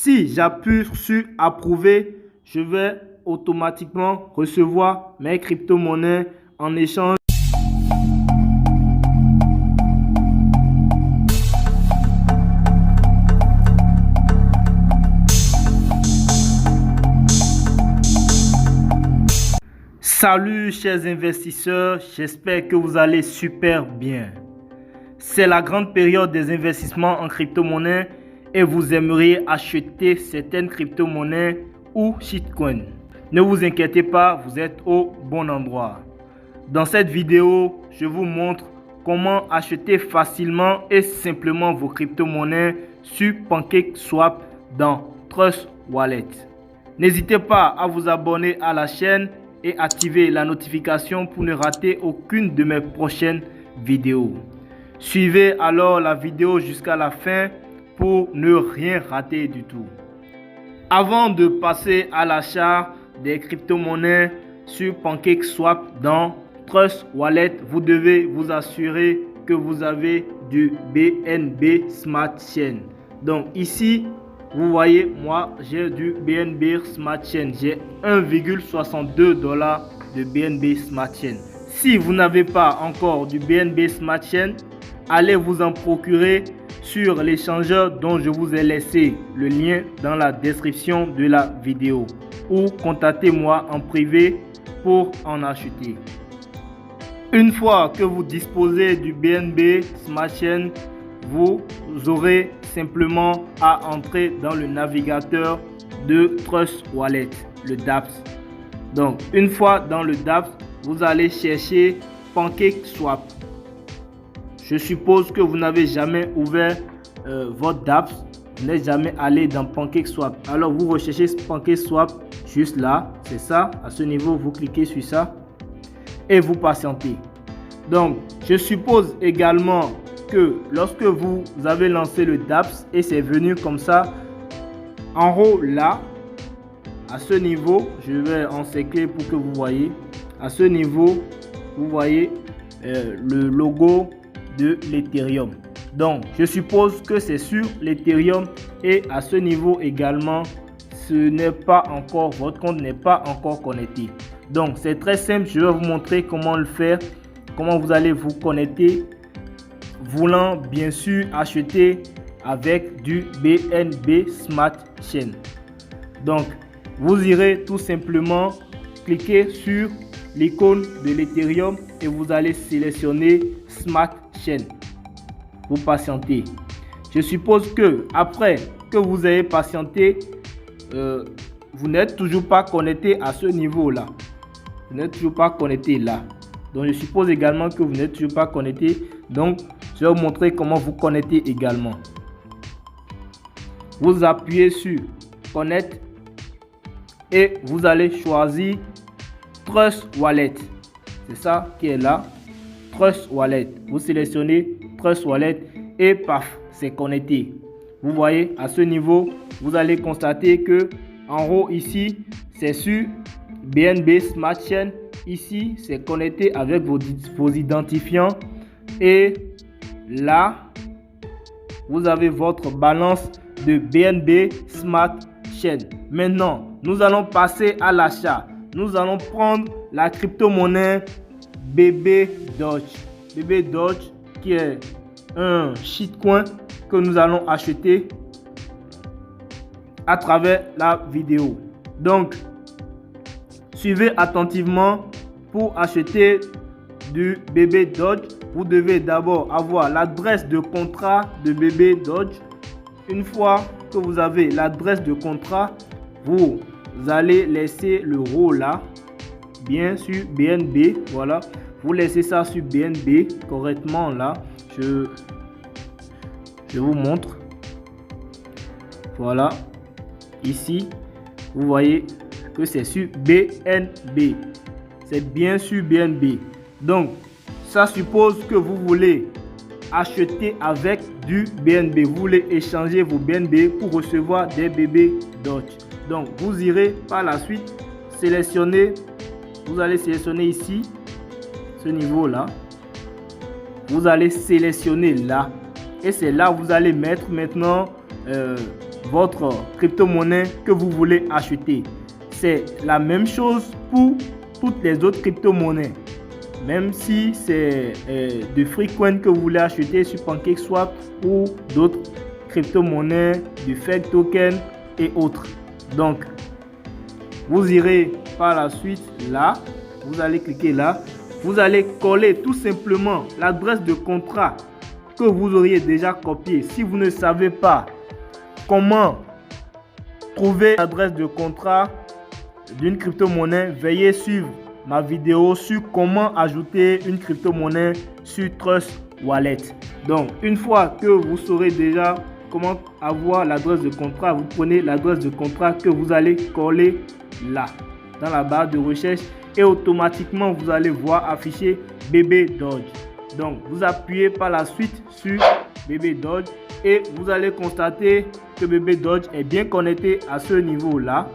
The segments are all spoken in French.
Si j'appuie sur approuver, je vais automatiquement recevoir mes crypto-monnaies en échange. Salut chers investisseurs, j'espère que vous allez super bien. C'est la grande période des investissements en crypto-monnaies et vous aimeriez acheter certaines crypto-monnaies ou shitcoins. Ne vous inquiétez pas, vous êtes au bon endroit. Dans cette vidéo, je vous montre comment acheter facilement et simplement vos crypto-monnaies sur PancakeSwap dans Trust Wallet. N'hésitez pas à vous abonner à la chaîne et activer la notification pour ne rater aucune de mes prochaines vidéos. Suivez alors la vidéo jusqu'à la fin pour ne rien rater du tout. Avant de passer à l'achat des crypto-monnaies sur PancakeSwap dans Trust Wallet, vous devez vous assurer que vous avez du BNB Smart Chain. Donc ici, vous voyez, moi j'ai du BNB Smart Chain. J'ai 1,62 $ de BNB Smart Chain. Si vous n'avez pas encore du BNB Smart Chain, allez vous en procurer sur l'échangeur dont je vous ai laissé le lien dans la description de la vidéo ou contactez-moi en privé pour en acheter. Une fois que vous disposez du BNB Smart Chain, vous aurez simplement à entrer dans le navigateur de Trust Wallet, le dApps. Donc, une fois dans le dApps, vous allez chercher PancakeSwap. Je suppose que vous n'avez jamais ouvert votre dApps, vous n'êtes jamais allé dans PancakeSwap. Alors, vous recherchez PancakeSwap juste là, c'est ça. À ce niveau, vous cliquez sur ça et vous patientez. Donc, je suppose également que lorsque vous avez lancé le dApps et c'est venu comme ça, en haut là, à ce niveau, je vais encercler pour que vous voyez, à ce niveau, vous voyez le logo de l'Ethereum. Donc, je suppose que c'est sur l'Ethereum et à ce niveau également, ce n'est pas encore, votre compte n'est pas encore connecté. Donc, c'est très simple, je vais vous montrer comment le faire, comment vous allez vous connecter. Voulant bien sûr acheter avec du BNB Smart Chain. Donc, vous irez tout simplement cliquer sur l'icône de l'Ethereum et vous allez sélectionner Smart Chain. Vous patientez. Je suppose que après que vous ayez patienté, vous n'êtes toujours pas connecté à ce niveau-là. Vous n'êtes toujours pas connecté là. Donc, je suppose également que vous n'êtes toujours pas connecté. Donc, je vais vous montrer comment vous connecter également. Vous appuyez sur Connect et vous allez choisir Trust Wallet. C'est ça qui est là. Trust Wallet. Vous sélectionnez Trust Wallet et paf, c'est connecté. Vous voyez, à ce niveau, vous allez constater que en haut ici, c'est sur BNB Smart Chain. Ici, c'est connecté avec vos identifiants. Et là, vous avez votre balance de BNB Smart Chain. Maintenant, nous allons passer à l'achat. Nous allons prendre la crypto-monnaie BB Doge. BB Doge qui est un shitcoin que nous allons acheter à travers la vidéo. Donc, suivez attentivement pour acheter du BB Doge. Vous devez d'abord avoir l'adresse de contrat de BB Doge. Une fois que vous avez l'adresse de contrat, vous allez laisser le RAW là, bien sur BNB. Voilà, vous laissez ça sur BNB correctement là. Je vous montre. Voilà, ici, vous voyez que c'est sur BNB. C'est bien sur BNB. Donc, ça suppose que vous voulez acheter avec du BNB. Vous voulez échanger vos BNB pour recevoir des BB Doge. Donc, vous irez par la suite sélectionner. Vous allez sélectionner ici, ce niveau-là. Vous allez sélectionner là. Et c'est là où vous allez mettre maintenant votre crypto-monnaie que vous voulez acheter. C'est la même chose pour toutes les autres crypto-monnaies. Même si c'est de Freecoin que vous voulez acheter sur PancakeSwap ou d'autres crypto-monnaies, du fake token et autres. Donc, vous irez par la suite là, vous allez cliquer là, vous allez coller tout simplement l'adresse de contrat que vous auriez déjà copié. Si vous ne savez pas comment trouver l'adresse de contrat d'une crypto-monnaie, veuillez suivre ma vidéo sur comment ajouter une crypto-monnaie sur Trust Wallet. Donc, une fois que vous saurez déjà comment avoir l'adresse de contrat, vous prenez l'adresse de contrat que vous allez coller là, dans la barre de recherche, et automatiquement, vous allez voir afficher BB Dodge. Donc, vous appuyez par la suite sur BB Dodge et vous allez constater que BB Dodge est bien connecté à ce niveau-là.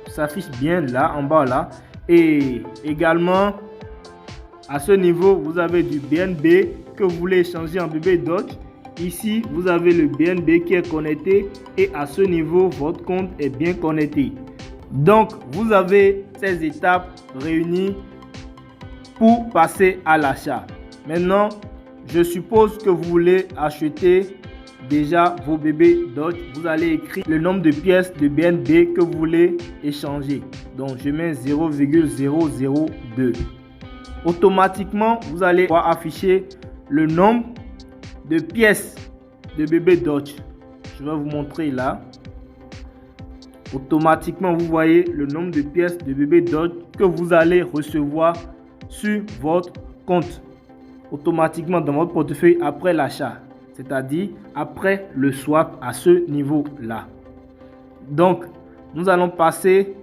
Ça s'affiche bien là, en bas là. Et également, à ce niveau, vous avez du BNB que vous voulez changer en BB Dodge. Ici, vous avez le BNB qui est connecté et à ce niveau, votre compte est bien connecté. Donc, vous avez ces étapes réunies pour passer à l'achat. Maintenant, je suppose que vous voulez acheter déjà vos BB Dodge. Vous allez écrire le nombre de pièces de BNB que vous voulez échanger. Donc, je mets 0,002. Automatiquement, vous allez voir afficher le nombre de pièces de BB Dodge. Je vais vous montrer là. Automatiquement, vous voyez le nombre de pièces de BB Dodge que vous allez recevoir sur votre compte. Automatiquement dans votre portefeuille après l'achat. C'est-à-dire après le swap à ce niveau-là. Donc, nous allons passer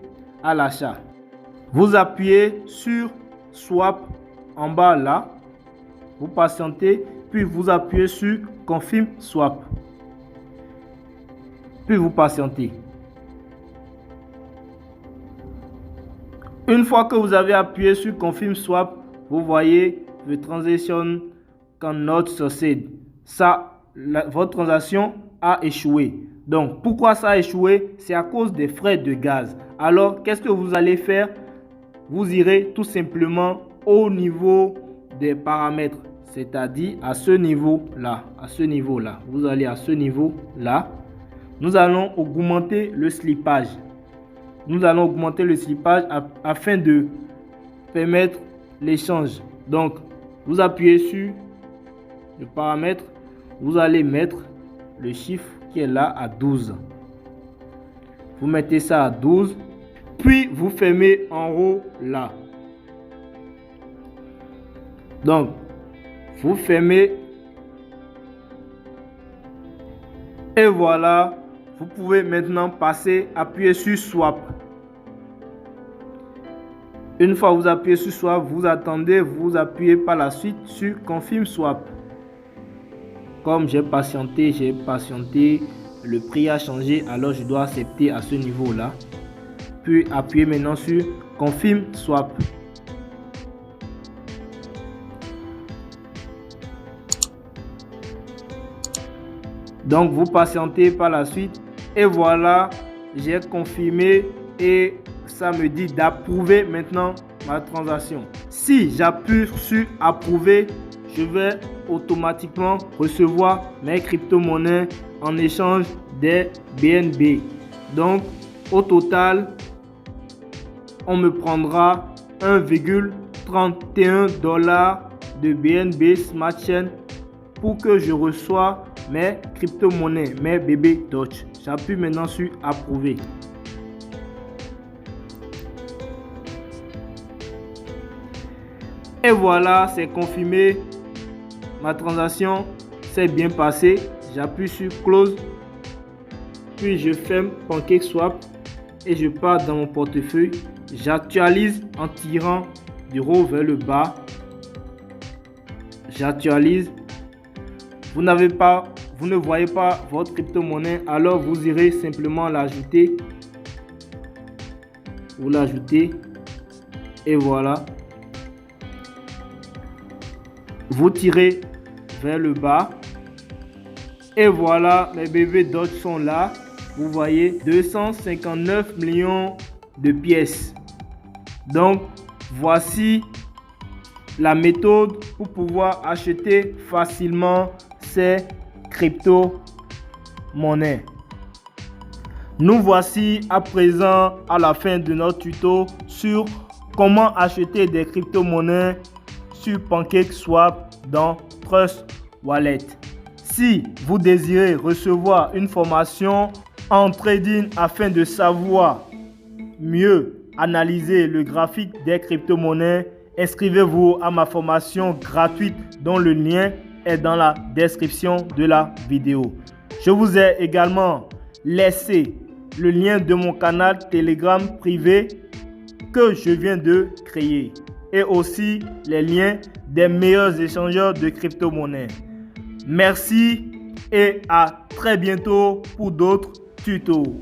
à l'achat. Vous appuyez sur Swap en bas là. Vous patientez, puis vous appuyez sur Confirm Swap. Puis vous patientez. Une fois que vous avez appuyé sur Confirm Swap, vous voyez The transaction cannot succeed. Ça, votre transaction a échoué. Donc, pourquoi ça a échoué? C'est à cause des frais de gaz. Alors, qu'est-ce que vous allez faire? Vous irez tout simplement au niveau des paramètres. C'est-à-dire à ce niveau-là. À ce niveau-là. Vous allez à ce niveau-là. Nous allons augmenter le slippage. Nous allons augmenter le slippage afin de permettre l'échange. Donc, vous appuyez sur le paramètre. Vous allez mettre le chiffre qui est là à 12. Vous mettez ça à 12. Puis, vous fermez en haut là. Donc, vous fermez. Et voilà. Vous pouvez maintenant passer, appuyer sur Swap. Une fois que vous appuyez sur Swap, vous attendez, vous appuyez par la suite sur Confirm Swap. Comme j'ai patienté, le prix a changé, alors je dois accepter à ce niveau-là. Puis appuyez maintenant sur Confirm Swap. Donc vous patientez par la suite et voilà, j'ai confirmé et ça me dit d'approuver maintenant ma transaction. Si j'appuie sur approuver, je vais automatiquement recevoir mes crypto-monnaies en échange des BNB. Donc au total, on me prendra 1,31 $ de BNB Smart Chain pour que je reçoive mes crypto-monnaies, mes BB Dodge. J'appuie maintenant sur approuver. Et voilà, c'est confirmé. Ma transaction s'est bien passée. J'appuie sur close. Puis je ferme PancakeSwap et je pars dans mon portefeuille. J'actualise en tirant du haut vers le bas. J'actualise. Vous ne voyez pas votre crypto-monnaie, alors vous irez simplement l'ajouter. Vous l'ajoutez et voilà. Vous tirez vers le bas et voilà, mes BB Dodge sont là. vous voyez 259 millions de pièces. Donc, voici la méthode pour pouvoir acheter facilement ces crypto-monnaies. Nous voici à présent à la fin de notre tuto sur comment acheter des crypto-monnaies sur PancakeSwap dans Trust Wallet. Si vous désirez recevoir une formation en trading afin de savoir mieux analyser le graphique des crypto-monnaies, inscrivez-vous à ma formation gratuite dont le lien est dans la description de la vidéo. Je vous ai également laissé le lien de mon canal Telegram privé que je viens de créer et aussi les liens des meilleurs échangeurs de crypto-monnaies. Merci et à très bientôt pour d'autres tutos.